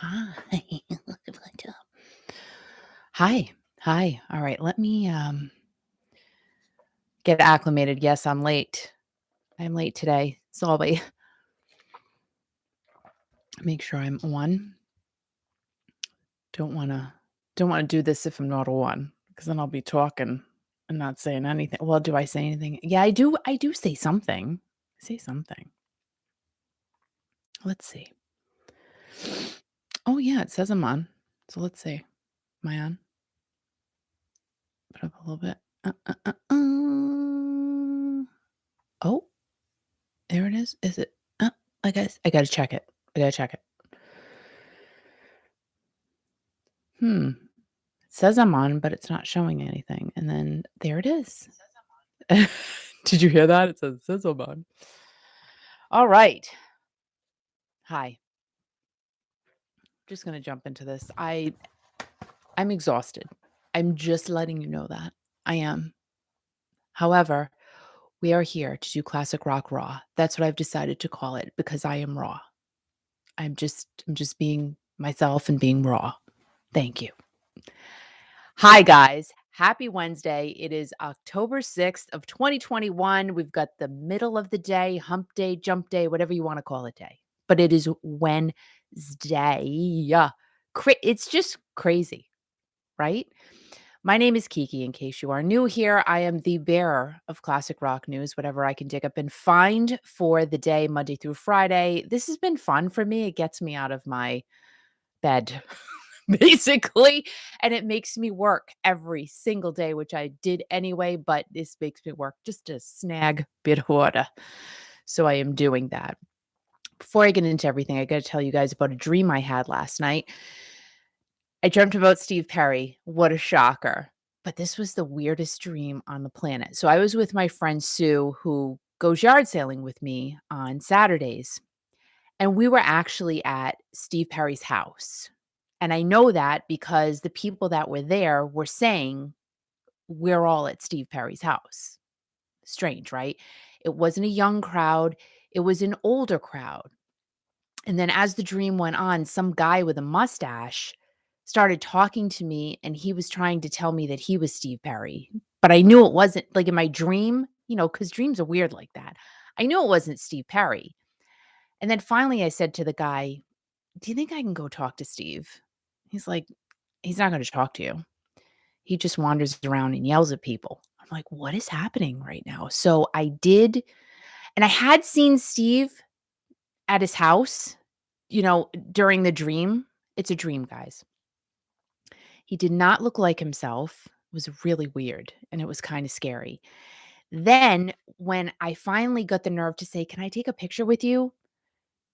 Hi. What's up? Hi. Hi. All right, let me get acclimated. Yes, I'm late. I'm late today. So I'll be make sure I'm on. Don't wanna don't wanna do this if I'm not on, because then I'll be talking and not saying anything. Well, do I say anything? Yeah, I do say something. I say something. Let's see. Oh yeah, it says I'm on. So let's see. Am I on? Put up a little bit. Oh, there it is. Is it? I gotta check it. I gotta check it. It says I'm on, but it's not showing anything. And then there it is. Did you hear that? It says I'm on. All right. Hi. Just gonna jump into this. I'm exhausted. I'm just letting you know that. I am. However, we are here to do classic rock raw. That's what I've decided to call it because I am raw. I'm just being myself and being raw. Thank you. Hi, guys. Happy Wednesday. It is October 6th of 2021. We've got the middle of the day, hump day, jump day, whatever you want to call it day. But it is Wednesday. Yeah. It's just crazy, right? My name is Kiki. In case you are new here, I am the bearer of classic rock news, whatever I can dig up and find for the day, Monday through Friday. This has been fun for me. It gets me out of my bed, basically, and it makes me work every single day, which I did anyway, but this makes me work just to snag a bit of water. So I am doing that. Before I get into everything, I got to tell you guys about a dream I had last night. I dreamt about Steve Perry. What a shocker. But this was the weirdest dream on the planet. So I was with my friend Sue, who goes yard sailing with me on Saturdays. And we were actually at Steve Perry's house. And I know that because the people that were there were saying, we're all at Steve Perry's house. Strange, right? It wasn't a young crowd, it was an older crowd. And then as the dream went on, some guy with a mustache started talking to me and he was trying to tell me that he was Steve Perry. But I knew it wasn't like in my dream, because dreams are weird like that. I knew it wasn't Steve Perry. And then finally I said to the guy, "Do you think I can go talk to Steve?" He's like, "He's not gonna talk to you. He just wanders around and yells at people." I'm like, "What is happening right now?" So I did, and I had seen Steve at his house, during the dream. It's a dream, guys. He did not look like himself. It was really weird, and it was kinda scary. Then when I finally got the nerve to say, "Can I take a picture with you?"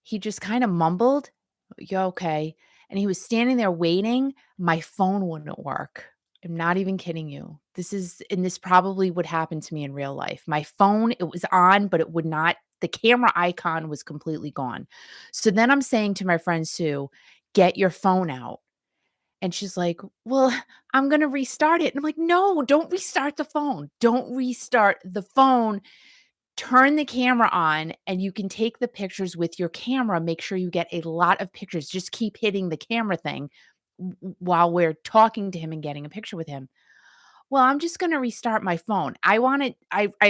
He just kinda mumbled, "Yeah, okay." And he was standing there waiting. My phone wouldn't work. I'm not even kidding you. This probably would happen to me in real life. My phone, it was on, but it would not the camera icon was completely gone. So then I'm saying to my friend Sue, "Get your phone out." And she's like, "Well, I'm gonna restart it." And I'm like, "No, don't restart the phone. Don't restart the phone. Turn the camera on and you can take the pictures with your camera. Make sure you get a lot of pictures. Just keep hitting the camera thing while we're talking to him and getting a picture with him." Well, I'm just gonna restart my phone. I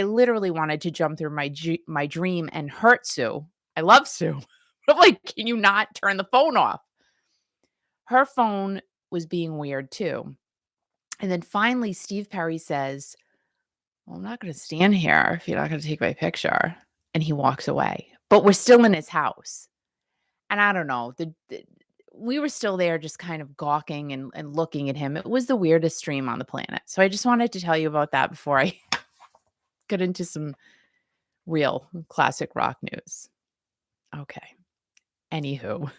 literally wanted to jump through my dream and hurt Sue. I love Sue. I'm like, "Can you not turn the phone off?" Her phone was being weird too. And then finally, Steve Perry says, "Well, I'm not gonna stand here if you're not gonna take my picture." And he walks away. But we're still in his house. And I don't know, we were still there just kind of gawking and looking at him. It was the weirdest dream on the planet. So I just wanted to tell you about that before I get into some real classic rock news. Okay. Anywho,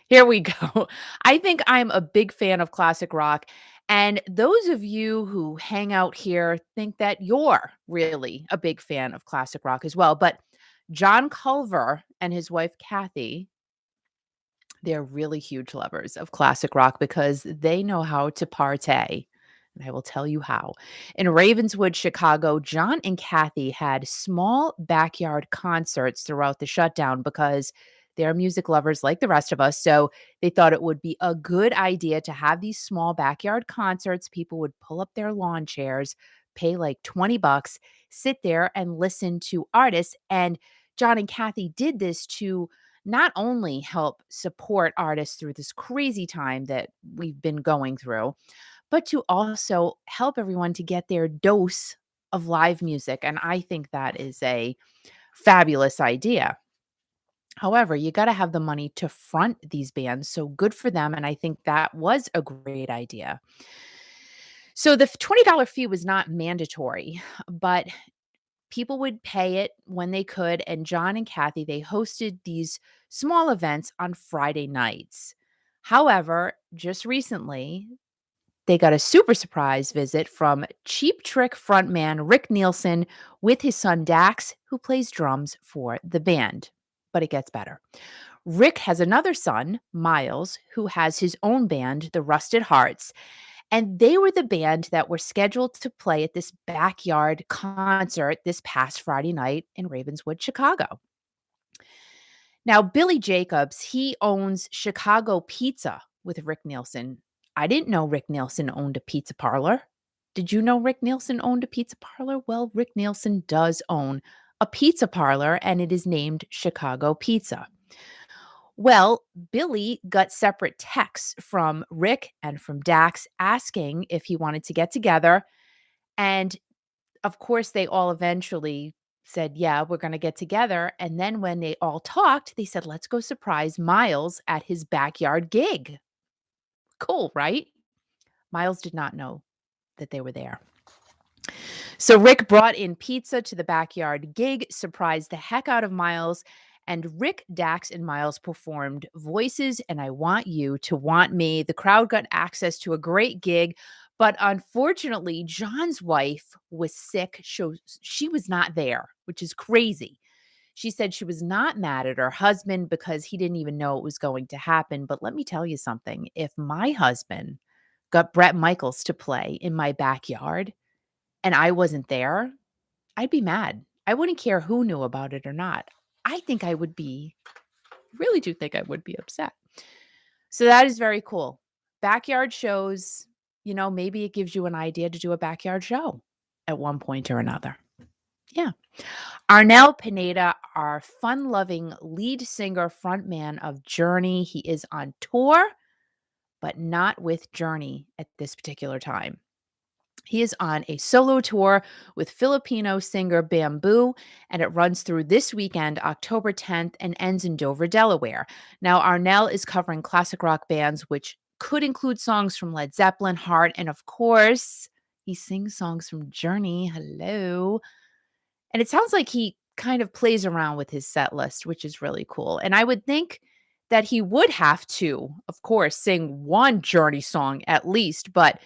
here we go. I think I'm a big fan of classic rock. And those of you who hang out here think that you're really a big fan of classic rock as well. But John Culver and his wife, Kathy, they're really huge lovers of classic rock because they know how to partay. And I will tell you how. In Ravenswood, Chicago, John and Kathy had small backyard concerts throughout the shutdown because They're music lovers like the rest of us, so they thought it would be a good idea to have these small backyard concerts. People would pull up their lawn chairs, pay like 20 bucks, sit there and listen to artists. And John and Kathy did this to not only help support artists through this crazy time that we've been going through, but to also help everyone to get their dose of live music. And I think that is a fabulous idea. However, you got to have the money to front these bands. So good for them. And I think that was a great idea. So the $20 fee was not mandatory, but people would pay it when they could. And John and Kathy, they hosted these small events on Friday nights. However, just recently, they got a super surprise visit from Cheap Trick frontman Rick Nielsen with his son Dax, who plays drums for the band. But it gets better. Rick has another son, Miles, who has his own band, the Rusted Hearts, and they were the band that were scheduled to play at this backyard concert this past Friday night in Ravenswood, Chicago. Now, Billy Jacobs, he owns Chicago Pizza with Rick Nielsen. I didn't know Rick Nielsen owned a pizza parlor. Did you know Rick Nielsen owned a pizza parlor? Well, Rick Nielsen does own a pizza parlor, and it is named Chicago Pizza. Well, Billy got separate texts from Rick and from Dax asking if he wanted to get together. And of course, they all eventually said, yeah, we're going to get together. And then when they all talked, they said, let's go surprise Miles at his backyard gig. Cool, right? Miles did not know that they were there. So Rick brought in pizza to the backyard gig, surprised the heck out of Miles, and Rick, Dax, and Miles performed Voices and I Want You to Want Me. The crowd got access to a great gig, but unfortunately, John's wife was sick. She was not there, which is crazy. She said she was not mad at her husband because he didn't even know it was going to happen. But let me tell you something. If my husband got Bret Michaels to play in my backyard, and I wasn't there, I'd be mad. I wouldn't care who knew about it or not. I think I would be really do think I would be upset. So that is very cool. Backyard shows, maybe it gives you an idea to do a backyard show at one point or another. Yeah. Arnell Pineda, our fun-loving lead singer, frontman of Journey. He is on tour, but not with Journey at this particular time. He is on a solo tour with Filipino singer Bamboo, and it runs through this weekend, October 10th, and ends in Dover, Delaware. Now, Arnell is covering classic rock bands, which could include songs from Led Zeppelin, Heart, and of course, he sings songs from Journey. Hello. And it sounds like he kind of plays around with his set list, which is really cool. And I would think that he would have to, of course, sing one Journey song at least, but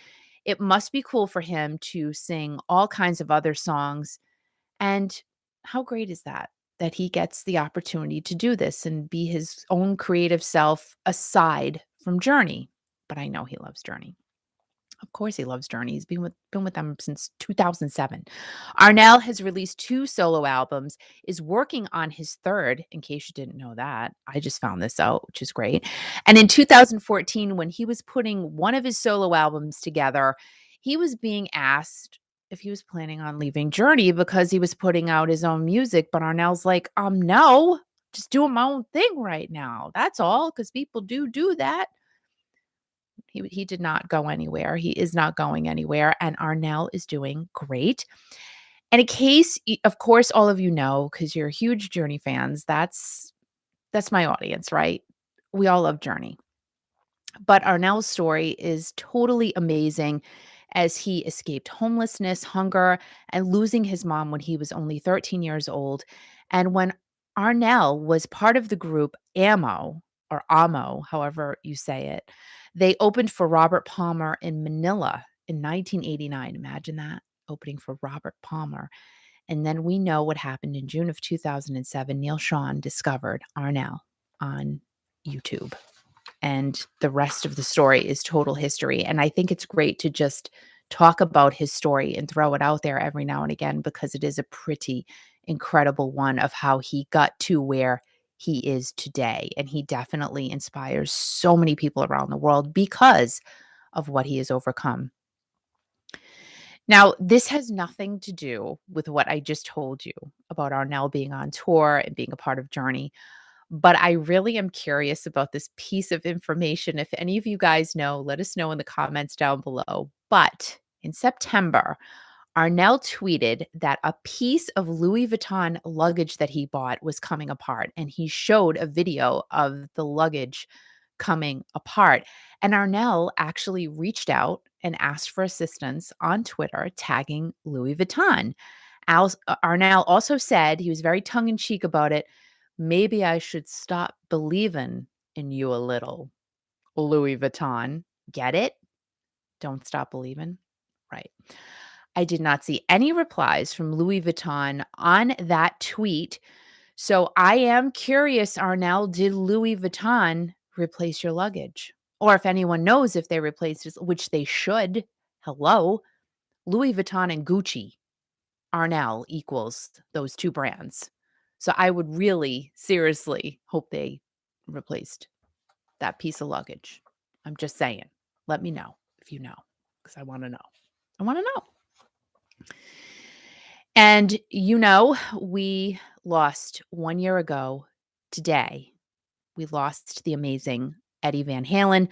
it must be cool for him to sing all kinds of other songs. And how great is that? That he gets the opportunity to do this and be his own creative self aside from Journey. But I know he loves Journey. Of course he loves Journey. He's been with them since 2007. Arnell has released 2 solo albums, is working on his third, in case you didn't know that. I just found this out, which is great. And in 2014, when he was putting one of his solo albums together, he was being asked if he was planning on leaving Journey because he was putting out his own music. But Arnell's like, no, just doing my own thing right now. That's all, because people do that. He did not go anywhere. He is not going anywhere, and Arnell is doing great. And in case, of course, all of you know, because you're huge Journey fans, that's my audience, right? We all love Journey. But Arnell's story is totally amazing as he escaped homelessness, hunger, and losing his mom when he was only 13 years old. And when Arnell was part of the group AMO, or AMO, however you say it, they opened for Robert Palmer in Manila in 1989. Imagine that, opening for Robert Palmer. And then we know what happened in June of 2007. Neil Sean discovered Arnell on YouTube. And the rest of the story is total history. And I think it's great to just talk about his story and throw it out there every now and again, because it is a pretty incredible one of how he got to where he is today. And he definitely inspires so many people around the world because of what he has overcome. Now, this has nothing to do with what I just told you about Arnell being on tour and being a part of Journey, but I really am curious about this piece of information. If any of you guys know, let us know in the comments down below. But in September, Arnell tweeted that a piece of Louis Vuitton luggage that he bought was coming apart, and he showed a video of the luggage coming apart. And Arnell actually reached out and asked for assistance on Twitter, tagging Louis Vuitton. Arnell also said, he was very tongue in cheek about it, maybe I should stop believing in you a little, Louis Vuitton. Get it? Don't stop believing. Right. I did not see any replies from Louis Vuitton on that tweet. So I am curious, Arnell, did Louis Vuitton replace your luggage? Or if anyone knows if they replaced it, which they should. Hello, Louis Vuitton and Gucci, Arnell equals those two brands. So I would really seriously hope they replaced that piece of luggage. I'm just saying. Let me know if you know, because I want to know. I want to know. And we lost 1 year ago today. We lost the amazing Eddie Van Halen.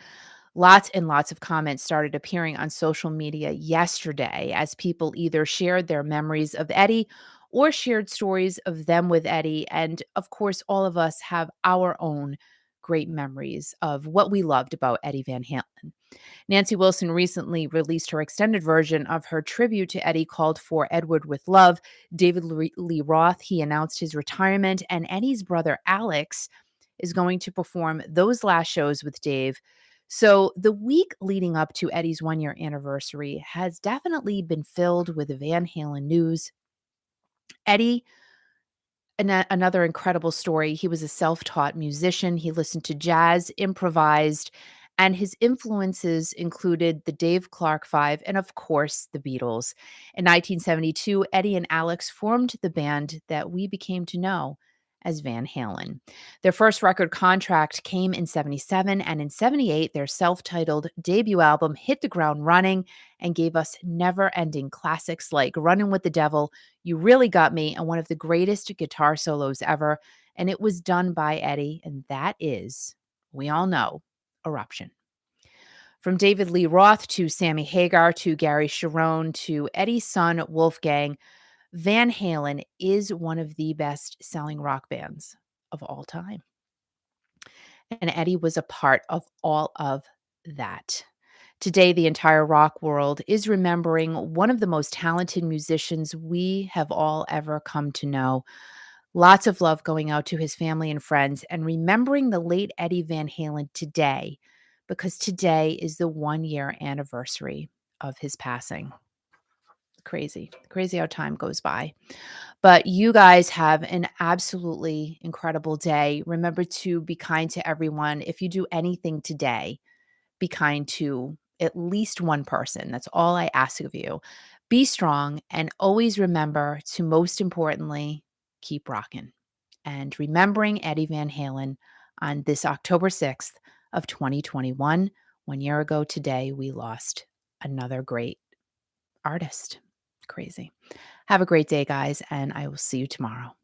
Lots and lots of comments started appearing on social media yesterday as people either shared their memories of Eddie or shared stories of them with Eddie. And of course, all of us have our own great memories of what we loved about Eddie Van Halen. Nancy Wilson recently released her extended version of her tribute to Eddie called For Edward with Love. David Lee Roth, he announced his retirement, and Eddie's brother Alex is going to perform those last shows with Dave. So the week leading up to Eddie's 1 year anniversary has definitely been filled with Van Halen news. Eddie, another incredible story. He was a self-taught musician. He listened to jazz, improvised, and his influences included the Dave Clark Five and, of course, the Beatles. In 1972, Eddie and Alex formed the band that we became to know as Van Halen. Their first record contract came in 77, and in 78, their self-titled debut album hit the ground running and gave us never-ending classics like Running with the Devil, You Really Got Me, and one of the greatest guitar solos ever. And it was done by Eddie, and that is, we all know, Eruption. From David Lee Roth to Sammy Hagar to Gary Sharon to Eddie's son Wolfgang, Van Halen is one of the best-selling rock bands of all time. And Eddie was a part of all of that. Today, the entire rock world is remembering one of the most talented musicians we have all ever come to know. Lots of love going out to his family and friends, and remembering the late Eddie Van Halen today, because today is the 1 year anniversary of his passing. Crazy, crazy how time goes by. But you guys have an absolutely incredible day. Remember to be kind to everyone. If you do anything today, be kind to at least one person. That's all I ask of you. Be strong and always remember to, most importantly, keep rocking. And remembering Eddie Van Halen on this October 6th of 2021, 1 year ago today, we lost another great artist. Crazy. Have a great day, guys, and I will see you tomorrow.